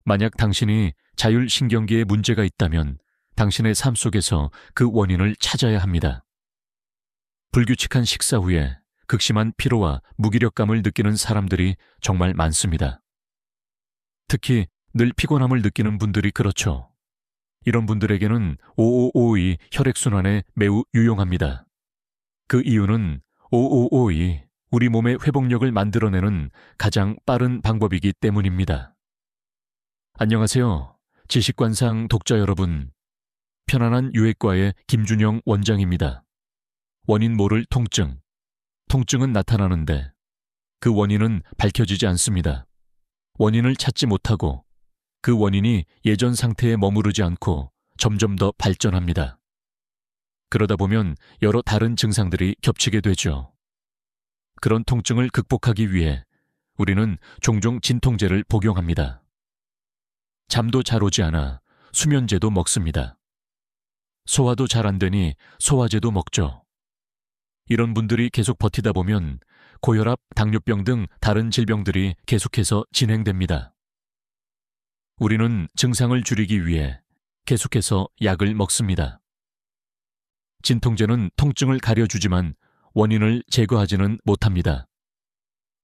만약 당신이 자율신경계에 문제가 있다면 당신의 삶 속에서 그 원인을 찾아야 합니다. 불규칙한 식사 후에 극심한 피로와 무기력감을 느끼는 사람들이 정말 많습니다. 특히 늘 피곤함을 느끼는 분들이 그렇죠. 이런 분들에게는 5552 혈액순환에 매우 유용합니다. 그 이유는 5552이 우리 몸의 회복력을 만들어내는 가장 빠른 방법이기 때문입니다. 안녕하세요. 지식관상 독자 여러분. 편안한 유해과의 김준영 원장입니다. 원인 모를 통증. 통증은 나타나는데 그 원인은 밝혀지지 않습니다. 원인을 찾지 못하고 그 원인이 예전 상태에 머무르지 않고 점점 더 발전합니다. 그러다 보면 여러 다른 증상들이 겹치게 되죠. 그런 통증을 극복하기 위해 우리는 종종 진통제를 복용합니다. 잠도 잘 오지 않아 수면제도 먹습니다. 소화도 잘 안 되니 소화제도 먹죠. 이런 분들이 계속 버티다 보면 고혈압, 당뇨병 등 다른 질병들이 계속해서 진행됩니다. 우리는 증상을 줄이기 위해 계속해서 약을 먹습니다. 진통제는 통증을 가려주지만 원인을 제거하지는 못합니다.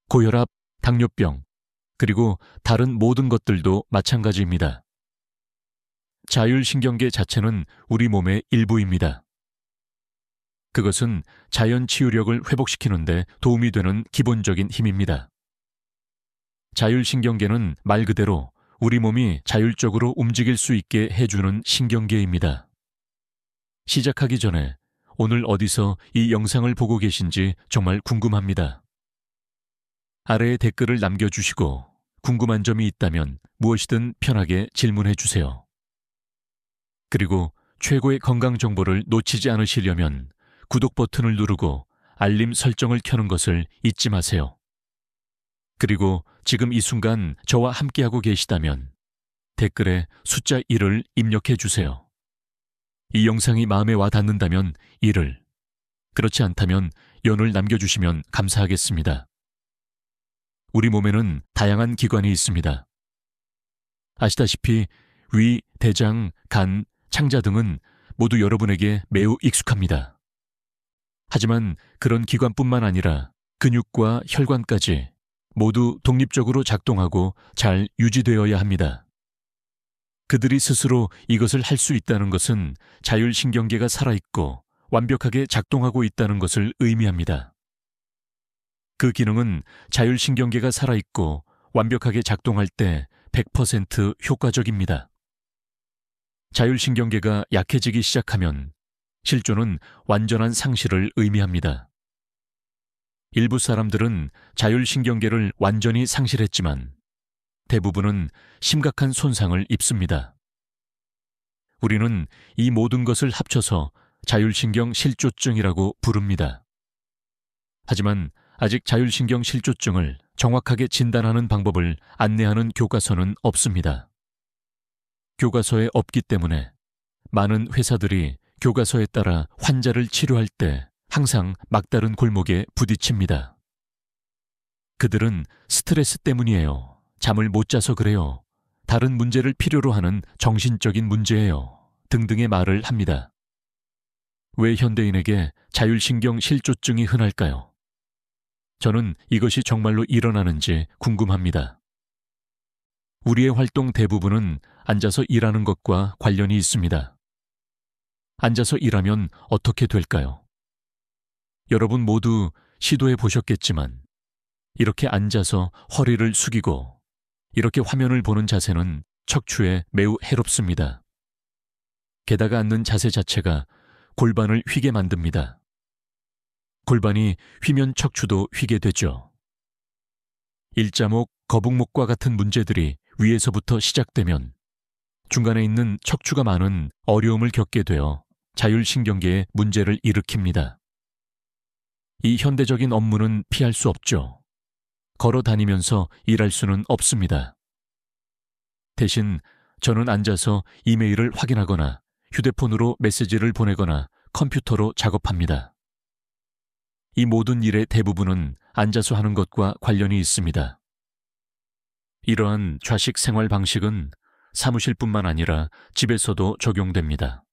고혈압, 당뇨병, 그리고 다른 모든 것들도 마찬가지입니다. 자율신경계 자체는 우리 몸의 일부입니다. 그것은 자연 치유력을 회복시키는데 도움이 되는 기본적인 힘입니다. 자율신경계는 말 그대로 우리 몸이 자율적으로 움직일 수 있게 해주는 신경계입니다. 시작하기 전에 오늘 어디서 이 영상을 보고 계신지 정말 궁금합니다. 아래에 댓글을 남겨주시고 궁금한 점이 있다면 무엇이든 편하게 질문해 주세요. 그리고 최고의 건강 정보를 놓치지 않으시려면 구독 버튼을 누르고 알림 설정을 켜는 것을 잊지 마세요. 그리고 지금 이 순간 저와 함께하고 계시다면 댓글에 숫자 1을 입력해 주세요. 이 영상이 마음에 와 닿는다면 1을, 그렇지 않다면 0을 남겨주시면 감사하겠습니다. 우리 몸에는 다양한 기관이 있습니다. 아시다시피 위, 대장, 간, 창자 등은 모두 여러분에게 매우 익숙합니다. 하지만 그런 기관뿐만 아니라 근육과 혈관까지 모두 독립적으로 작동하고 잘 유지되어야 합니다. 그들이 스스로 이것을 할 수 있다는 것은 자율신경계가 살아있고 완벽하게 작동하고 있다는 것을 의미합니다. 그 기능은 자율신경계가 살아있고 완벽하게 작동할 때 100% 효과적입니다. 자율신경계가 약해지기 시작하면 실조는 완전한 상실을 의미합니다. 일부 사람들은 자율신경계를 완전히 상실했지만 대부분은 심각한 손상을 입습니다. 우리는 이 모든 것을 합쳐서 자율신경 실조증이라고 부릅니다. 하지만 아직 자율신경 실조증을 정확하게 진단하는 방법을 안내하는 교과서는 없습니다. 교과서에 없기 때문에 많은 회사들이 교과서에 따라 환자를 치료할 때 항상 막다른 골목에 부딪힙니다. 그들은 스트레스 때문이에요. 잠을 못 자서 그래요. 다른 문제를 필요로 하는 정신적인 문제예요. 등등의 말을 합니다. 왜 현대인에게 자율신경 실조증이 흔할까요? 저는 이것이 정말로 일어나는지 궁금합니다. 우리의 활동 대부분은 앉아서 일하는 것과 관련이 있습니다. 앉아서 일하면 어떻게 될까요? 여러분 모두 시도해 보셨겠지만 이렇게 앉아서 허리를 숙이고 이렇게 화면을 보는 자세는 척추에 매우 해롭습니다. 게다가 앉는 자세 자체가 골반을 휘게 만듭니다. 골반이 휘면 척추도 휘게 되죠. 일자목, 거북목과 같은 문제들이 위에서부터 시작되면 중간에 있는 척추가 많은 어려움을 겪게 되어 자율신경계에 문제를 일으킵니다. 이 현대적인 업무는 피할 수 없죠. 걸어 다니면서 일할 수는 없습니다. 대신 저는 앉아서 이메일을 확인하거나 휴대폰으로 메시지를 보내거나 컴퓨터로 작업합니다. 이 모든 일의 대부분은 앉아서 하는 것과 관련이 있습니다. 이러한 좌식 생활 방식은 사무실뿐만 아니라 집에서도 적용됩니다.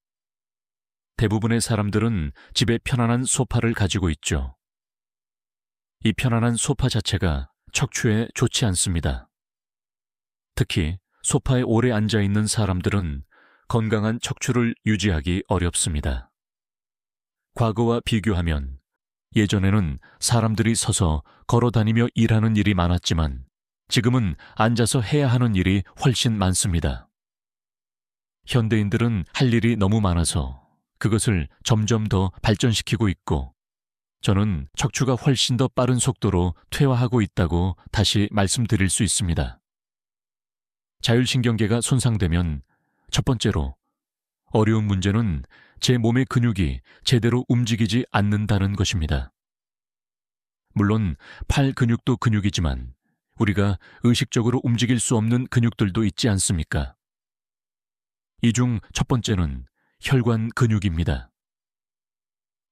대부분의 사람들은 집에 편안한 소파를 가지고 있죠. 이 편안한 소파 자체가 척추에 좋지 않습니다. 특히 소파에 오래 앉아 있는 사람들은 건강한 척추를 유지하기 어렵습니다. 과거와 비교하면 예전에는 사람들이 서서 걸어 다니며 일하는 일이 많았지만 지금은 앉아서 해야 하는 일이 훨씬 많습니다. 현대인들은 할 일이 너무 많아서 그것을 점점 더 발전시키고 있고, 저는 척추가 훨씬 더 빠른 속도로 퇴화하고 있다고 다시 말씀드릴 수 있습니다. 자율신경계가 손상되면 첫 번째로 어려운 문제는 제 몸의 근육이 제대로 움직이지 않는다는 것입니다. 물론 팔 근육도 근육이지만 우리가 의식적으로 움직일 수 없는 근육들도 있지 않습니까? 이 중 첫 번째는 혈관 근육입니다.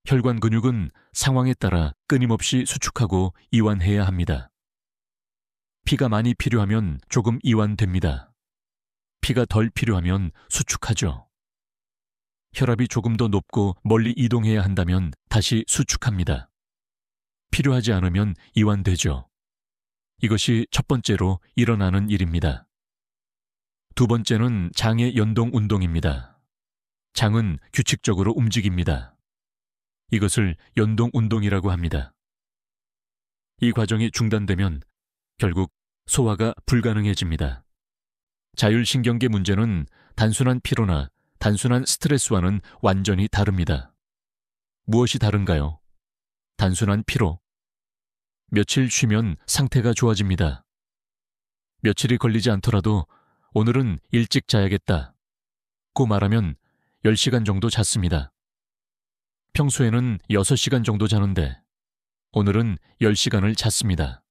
혈관 근육은 상황에 따라 끊임없이 수축하고 이완해야 합니다. 피가 많이 필요하면 조금 이완됩니다. 피가 덜 필요하면 수축하죠. 혈압이 조금 더 높고 멀리 이동해야 한다면 다시 수축합니다. 필요하지 않으면 이완되죠. 이것이 첫 번째로 일어나는 일입니다. 두 번째는 장의 연동 운동입니다. 장은 규칙적으로 움직입니다. 이것을 연동 운동이라고 합니다. 이 과정이 중단되면 결국 소화가 불가능해집니다. 자율신경계 문제는 단순한 피로나 단순한 스트레스와는 완전히 다릅니다. 무엇이 다른가요? 단순한 피로. 며칠 쉬면 상태가 좋아집니다. 며칠이 걸리지 않더라도 오늘은 일찍 자야겠다 고 말하면 10시간 정도 잤습니다. 평소에는 6시간 정도 자는데 오늘은 10시간을 잤습니다.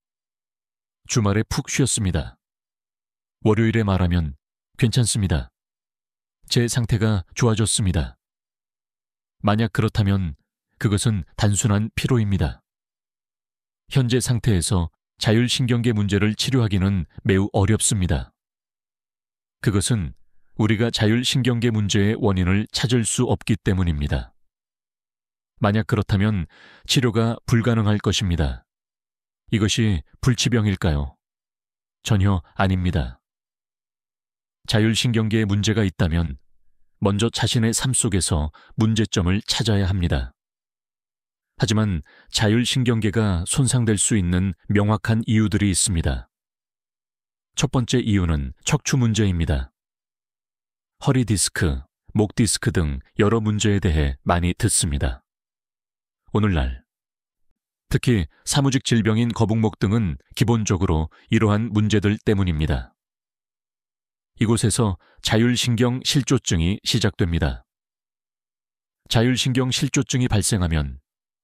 주말에 푹 쉬었습니다. 월요일에 말하면 괜찮습니다. 제 상태가 좋아졌습니다. 만약 그렇다면 그것은 단순한 피로입니다. 현재 상태에서 자율신경계 문제를 치료하기는 매우 어렵습니다. 그것은 우리가 자율신경계 문제의 원인을 찾을 수 없기 때문입니다. 만약 그렇다면 치료가 불가능할 것입니다. 이것이 불치병일까요? 전혀 아닙니다. 자율신경계에 문제가 있다면 먼저 자신의 삶 속에서 문제점을 찾아야 합니다. 하지만 자율신경계가 손상될 수 있는 명확한 이유들이 있습니다. 첫 번째 이유는 척추 문제입니다. 허리 디스크, 목 디스크 등 여러 문제에 대해 많이 듣습니다. 오늘날 특히 사무직 질병인 거북목 등은 기본적으로 이러한 문제들 때문입니다. 이곳에서 자율신경 실조증이 시작됩니다. 자율신경 실조증이 발생하면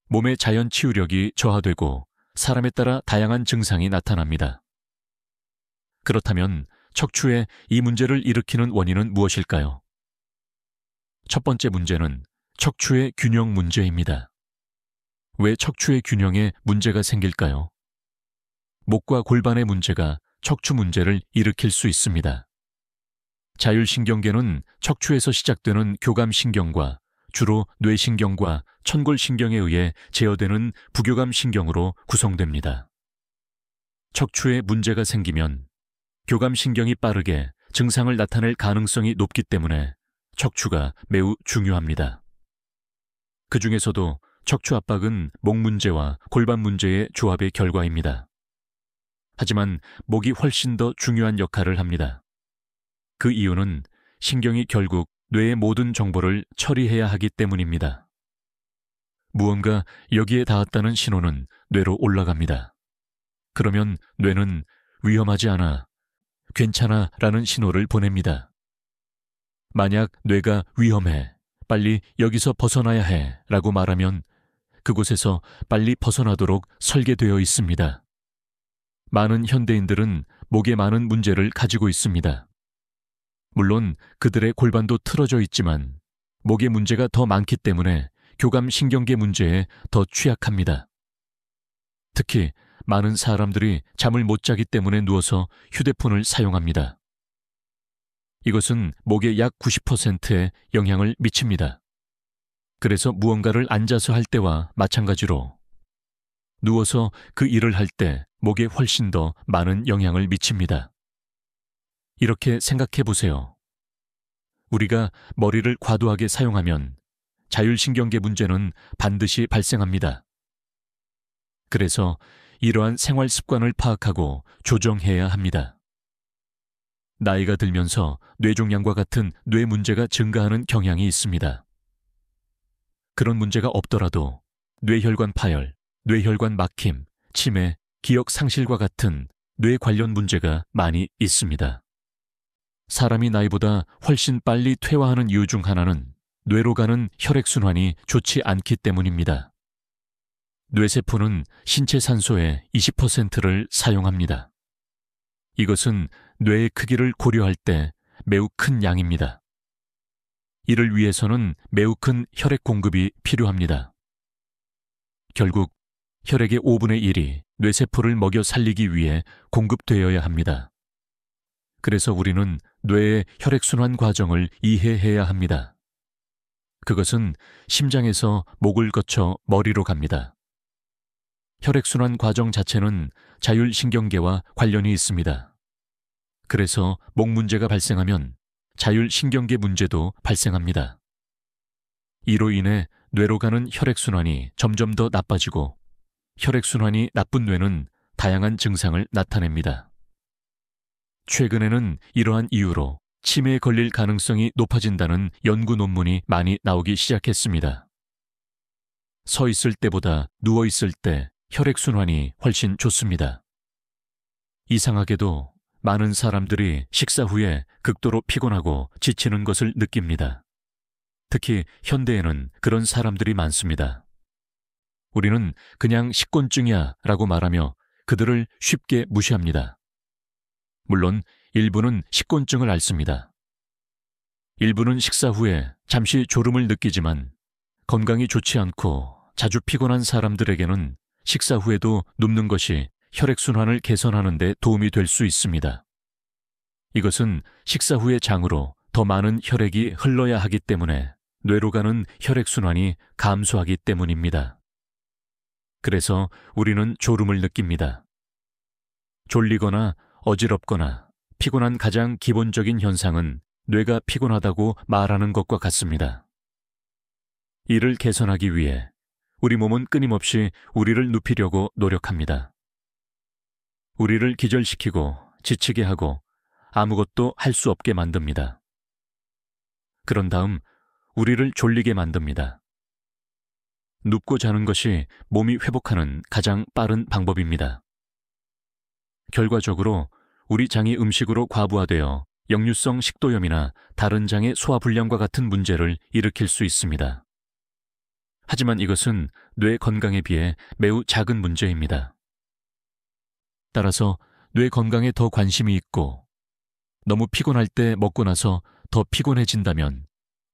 몸의 자연 치유력이 저하되고 사람에 따라 다양한 증상이 나타납니다. 그렇다면 척추에 이 문제를 일으키는 원인은 무엇일까요? 첫 번째 문제는 척추의 균형 문제입니다. 왜 척추의 균형에 문제가 생길까요? 목과 골반의 문제가 척추 문제를 일으킬 수 있습니다. 자율신경계는 척추에서 시작되는 교감신경과 주로 뇌신경과 천골신경에 의해 제어되는 부교감신경으로 구성됩니다. 척추에 문제가 생기면 교감신경이 빠르게 증상을 나타낼 가능성이 높기 때문에 척추가 매우 중요합니다. 그 중에서도 척추 압박은 목 문제와 골반 문제의 조합의 결과입니다. 하지만 목이 훨씬 더 중요한 역할을 합니다. 그 이유는 신경이 결국 뇌의 모든 정보를 처리해야 하기 때문입니다. 무언가 여기에 닿았다는 신호는 뇌로 올라갑니다. 그러면 뇌는 위험하지 않아, 괜찮아 라는 신호를 보냅니다. 만약 뇌가 위험해, 빨리 여기서 벗어나야 해 라고 말하면 그곳에서 빨리 벗어나도록 설계되어 있습니다. 많은 현대인들은 목에 많은 문제를 가지고 있습니다. 물론 그들의 골반도 틀어져 있지만 목에 문제가 더 많기 때문에 교감신경계 문제에 더 취약합니다. 특히 많은 사람들이 잠을 못 자기 때문에 누워서 휴대폰을 사용합니다. 이것은 목의 약 90%에 영향을 미칩니다. 그래서 무언가를 앉아서 할 때와 마찬가지로 누워서 그 일을 할 때 목에 훨씬 더 많은 영향을 미칩니다. 이렇게 생각해 보세요. 우리가 머리를 과도하게 사용하면 자율신경계 문제는 반드시 발생합니다. 그래서 이러한 생활 습관을 파악하고 조정해야 합니다. 나이가 들면서 뇌종양과 같은 뇌 문제가 증가하는 경향이 있습니다. 그런 문제가 없더라도 뇌혈관 파열, 뇌혈관 막힘, 치매, 기억 상실과 같은 뇌 관련 문제가 많이 있습니다. 사람이 나이보다 훨씬 빨리 퇴화하는 이유 중 하나는 뇌로 가는 혈액순환이 좋지 않기 때문입니다. 뇌세포는 신체 산소의 20%를 사용합니다. 이것은 뇌의 크기를 고려할 때 매우 큰 양입니다. 이를 위해서는 매우 큰 혈액 공급이 필요합니다. 결국 혈액의 5분의 1이 뇌세포를 먹여 살리기 위해 공급되어야 합니다. 그래서 우리는 뇌의 혈액순환 과정을 이해해야 합니다. 그것은 심장에서 목을 거쳐 머리로 갑니다. 혈액순환 과정 자체는 자율신경계와 관련이 있습니다. 그래서 목 문제가 발생하면 자율신경계 문제도 발생합니다. 이로 인해 뇌로 가는 혈액순환이 점점 더 나빠지고 혈액순환이 나쁜 뇌는 다양한 증상을 나타냅니다. 최근에는 이러한 이유로 치매에 걸릴 가능성이 높아진다는 연구 논문이 많이 나오기 시작했습니다. 서 있을 때보다 누워 있을 때 혈액순환이 훨씬 좋습니다. 이상하게도 많은 사람들이 식사 후에 극도로 피곤하고 지치는 것을 느낍니다. 특히 현대에는 그런 사람들이 많습니다. 우리는 그냥 식곤증이야 라고 말하며 그들을 쉽게 무시합니다. 물론 일부는 식곤증을 앓습니다. 일부는 식사 후에 잠시 졸음을 느끼지만 건강이 좋지 않고 자주 피곤한 사람들에게는 식사 후에도 눕는 것이 혈액순환을 개선하는 데 도움이 될 수 있습니다. 이것은 식사 후의 장으로 더 많은 혈액이 흘러야 하기 때문에 뇌로 가는 혈액순환이 감소하기 때문입니다. 그래서 우리는 졸음을 느낍니다. 졸리거나 어지럽거나 피곤한 가장 기본적인 현상은 뇌가 피곤하다고 말하는 것과 같습니다. 이를 개선하기 위해 우리 몸은 끊임없이 우리를 눕히려고 노력합니다. 우리를 기절시키고 지치게 하고 아무것도 할 수 없게 만듭니다. 그런 다음 우리를 졸리게 만듭니다. 눕고 자는 것이 몸이 회복하는 가장 빠른 방법입니다. 결과적으로 우리 장이 음식으로 과부하되어 역류성 식도염이나 다른 장의 소화불량과 같은 문제를 일으킬 수 있습니다. 하지만 이것은 뇌 건강에 비해 매우 작은 문제입니다. 따라서 뇌 건강에 더 관심이 있고 너무 피곤할 때 먹고 나서 더 피곤해진다면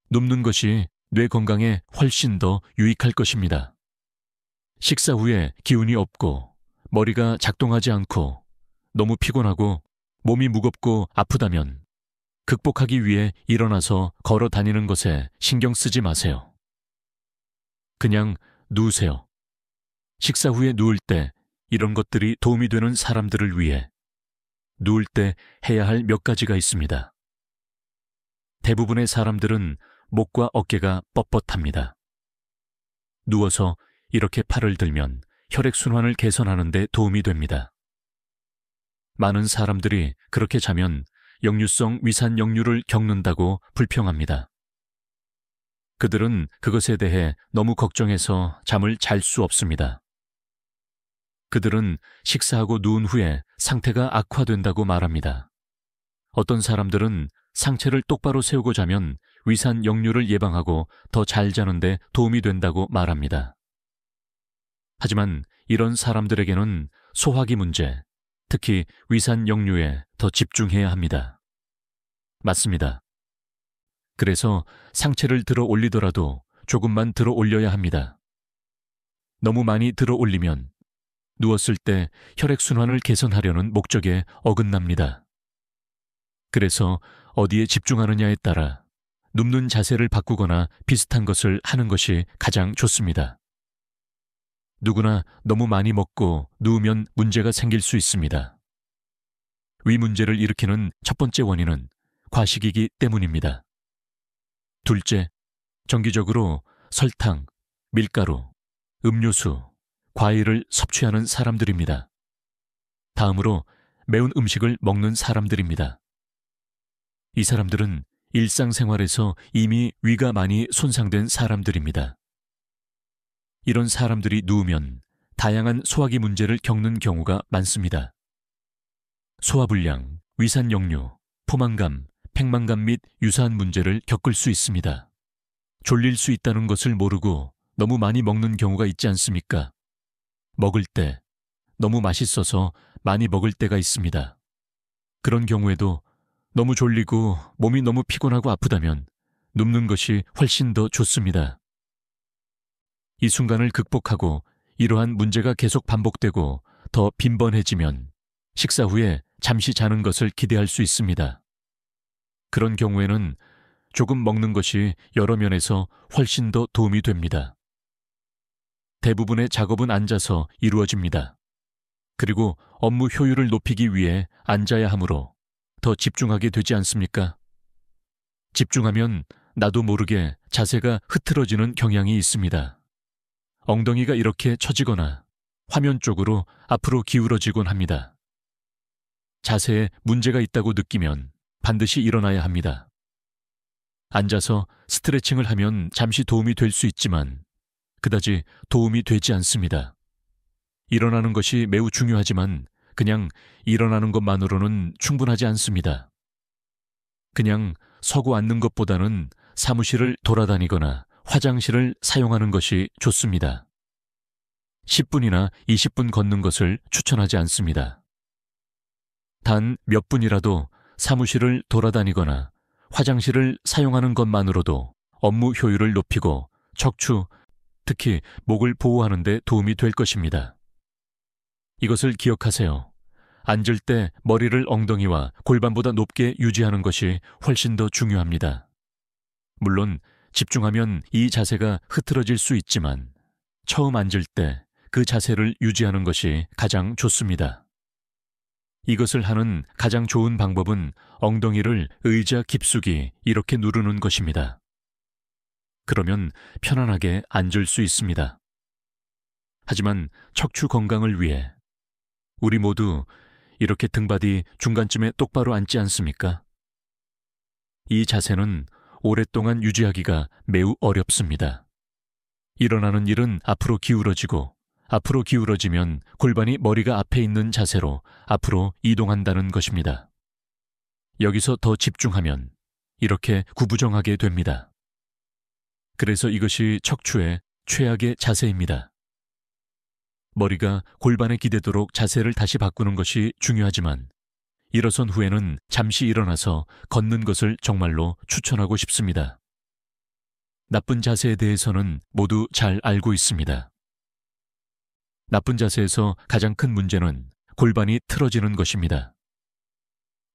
눕는 것이 뇌 건강에 훨씬 더 유익할 것입니다. 식사 후에 기운이 없고 머리가 작동하지 않고 너무 피곤하고 몸이 무겁고 아프다면 극복하기 위해 일어나서 걸어 다니는 것에 신경 쓰지 마세요. 그냥 누우세요. 식사 후에 누울 때 이런 것들이 도움이 되는 사람들을 위해 누울 때 해야 할 몇 가지가 있습니다. 대부분의 사람들은 목과 어깨가 뻣뻣합니다. 누워서 이렇게 팔을 들면 혈액순환을 개선하는 데 도움이 됩니다. 많은 사람들이 그렇게 자면 역류성 위산 역류를 겪는다고 불평합니다. 그들은 그것에 대해 너무 걱정해서 잠을 잘 수 없습니다. 그들은 식사하고 누운 후에 상태가 악화된다고 말합니다. 어떤 사람들은 상체를 똑바로 세우고 자면 위산 역류를 예방하고 더 잘 자는데 도움이 된다고 말합니다. 하지만 이런 사람들에게는 소화기 문제, 특히 위산 역류에 더 집중해야 합니다. 맞습니다. 그래서 상체를 들어 올리더라도 조금만 들어 올려야 합니다. 너무 많이 들어 올리면 누웠을 때 혈액순환을 개선하려는 목적에 어긋납니다. 그래서 어디에 집중하느냐에 따라 눕는 자세를 바꾸거나 비슷한 것을 하는 것이 가장 좋습니다. 누구나 너무 많이 먹고 누우면 문제가 생길 수 있습니다. 위 문제를 일으키는 첫 번째 원인은 과식이기 때문입니다. 둘째, 정기적으로 설탕, 밀가루, 음료수, 과일을 섭취하는 사람들입니다. 다음으로 매운 음식을 먹는 사람들입니다. 이 사람들은 일상생활에서 이미 위가 많이 손상된 사람들입니다. 이런 사람들이 누우면 다양한 소화기 문제를 겪는 경우가 많습니다. 소화불량, 위산역류, 포만감, 팽만감 및 유사한 문제를 겪을 수 있습니다. 졸릴 수 있다는 것을 모르고 너무 많이 먹는 경우가 있지 않습니까? 먹을 때 너무 맛있어서 많이 먹을 때가 있습니다. 그런 경우에도 너무 졸리고 몸이 너무 피곤하고 아프다면 눕는 것이 훨씬 더 좋습니다. 이 순간을 극복하고 이러한 문제가 계속 반복되고 더 빈번해지면 식사 후에 잠시 자는 것을 기대할 수 있습니다. 그런 경우에는 조금 먹는 것이 여러 면에서 훨씬 더 도움이 됩니다. 대부분의 작업은 앉아서 이루어집니다. 그리고 업무 효율을 높이기 위해 앉아야 하므로 더 집중하게 되지 않습니까? 집중하면 나도 모르게 자세가 흐트러지는 경향이 있습니다. 엉덩이가 이렇게 처지거나 화면 쪽으로 앞으로 기울어지곤 합니다. 자세에 문제가 있다고 느끼면 반드시 일어나야 합니다. 앉아서 스트레칭을 하면 잠시 도움이 될 수 있지만 그다지 도움이 되지 않습니다. 일어나는 것이 매우 중요하지만 그냥 일어나는 것만으로는 충분하지 않습니다. 그냥 서고 앉는 것보다는 사무실을 돌아다니거나 화장실을 사용하는 것이 좋습니다. 10분이나 20분 걷는 것을 추천하지 않습니다. 단 몇 분이라도 사무실을 돌아다니거나 화장실을 사용하는 것만으로도 업무 효율을 높이고 척추, 특히 목을 보호하는 데 도움이 될 것입니다. 이것을 기억하세요. 앉을 때 머리를 엉덩이와 골반보다 높게 유지하는 것이 훨씬 더 중요합니다. 물론 집중하면 이 자세가 흐트러질 수 있지만 처음 앉을 때 그 자세를 유지하는 것이 가장 좋습니다. 이것을 하는 가장 좋은 방법은 엉덩이를 의자 깊숙이 이렇게 누르는 것입니다. 그러면 편안하게 앉을 수 있습니다. 하지만 척추 건강을 위해 우리 모두 이렇게 등받이 중간쯤에 똑바로 앉지 않습니까? 이 자세는 오랫동안 유지하기가 매우 어렵습니다. 일어나는 일은 앞으로 기울어지고 앞으로 기울어지면 골반이 머리가 앞에 있는 자세로 앞으로 이동한다는 것입니다. 여기서 더 집중하면 이렇게 구부정하게 됩니다. 그래서 이것이 척추의 최악의 자세입니다. 머리가 골반에 기대도록 자세를 다시 바꾸는 것이 중요하지만 일어선 후에는 잠시 일어나서 걷는 것을 정말로 추천하고 싶습니다. 나쁜 자세에 대해서는 모두 잘 알고 있습니다. 나쁜 자세에서 가장 큰 문제는 골반이 틀어지는 것입니다.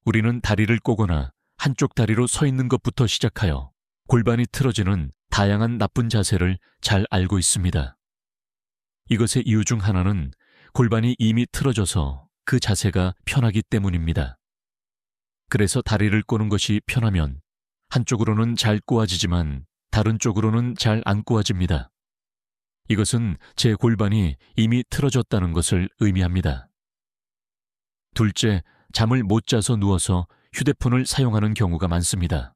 우리는 다리를 꼬거나 한쪽 다리로 서 있는 것부터 시작하여 골반이 틀어지는 다양한 나쁜 자세를 잘 알고 있습니다. 이것의 이유 중 하나는 골반이 이미 틀어져서 그 자세가 편하기 때문입니다. 그래서 다리를 꼬는 것이 편하면 한쪽으로는 잘 꼬아지지만 다른 쪽으로는 잘 안 꼬아집니다. 이것은 제 골반이 이미 틀어졌다는 것을 의미합니다. 둘째, 잠을 못 자서 누워서 휴대폰을 사용하는 경우가 많습니다.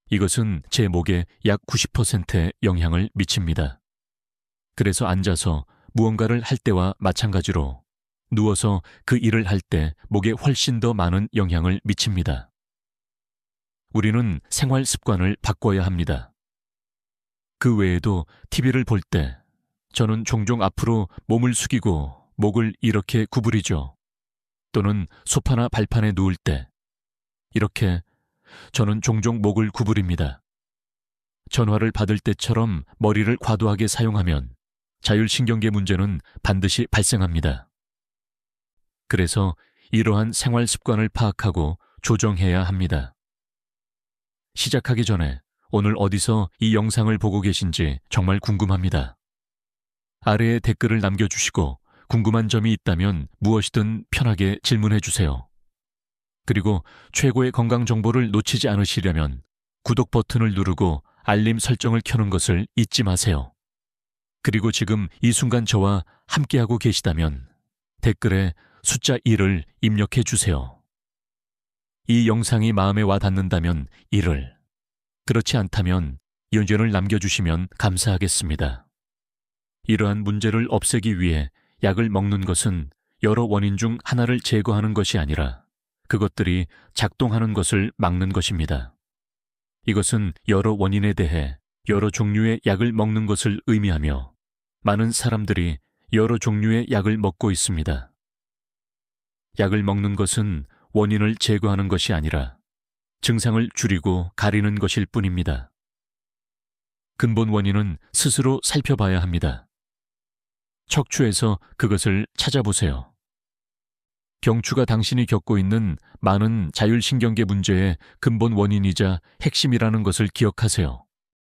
이것은 제 목에 약 90%의 영향을 미칩니다. 그래서 앉아서 무언가를 할 때와 마찬가지로 누워서 그 일을 할 때 목에 훨씬 더 많은 영향을 미칩니다. 우리는 생활 습관을 바꿔야 합니다. 그 외에도 TV를 볼 때 저는 종종 앞으로 몸을 숙이고 목을 이렇게 구부리죠. 또는 소파나 발판에 누울 때 이렇게 저는 종종 목을 구부립니다. 전화를 받을 때처럼 머리를 과도하게 사용하면 자율신경계 문제는 반드시 발생합니다. 그래서 이러한 생활 습관을 파악하고 조정해야 합니다. 시작하기 전에 오늘 어디서 이 영상을 보고 계신지 정말 궁금합니다. 아래에 댓글을 남겨주시고 궁금한 점이 있다면 무엇이든 편하게 질문해 주세요. 그리고 최고의 건강 정보를 놓치지 않으시려면 구독 버튼을 누르고 알림 설정을 켜는 것을 잊지 마세요. 그리고 지금 이 순간 저와 함께하고 계시다면 댓글에 숫자 1을 입력해 주세요. 이 영상이 마음에 와 닿는다면 1을, 그렇지 않다면 의견을 남겨주시면 감사하겠습니다. 이러한 문제를 없애기 위해 약을 먹는 것은 여러 원인 중 하나를 제거하는 것이 아니라 그것들이 작동하는 것을 막는 것입니다. 이것은 여러 원인에 대해 여러 종류의 약을 먹는 것을 의미하며 많은 사람들이 여러 종류의 약을 먹고 있습니다. 약을 먹는 것은 원인을 제거하는 것이 아니라 증상을 줄이고 가리는 것일 뿐입니다. 근본 원인은 스스로 살펴봐야 합니다. 척추에서 그것을 찾아보세요. 경추가 당신이 겪고 있는 많은 자율신경계 문제의 근본 원인이자 핵심이라는 것을 기억하세요.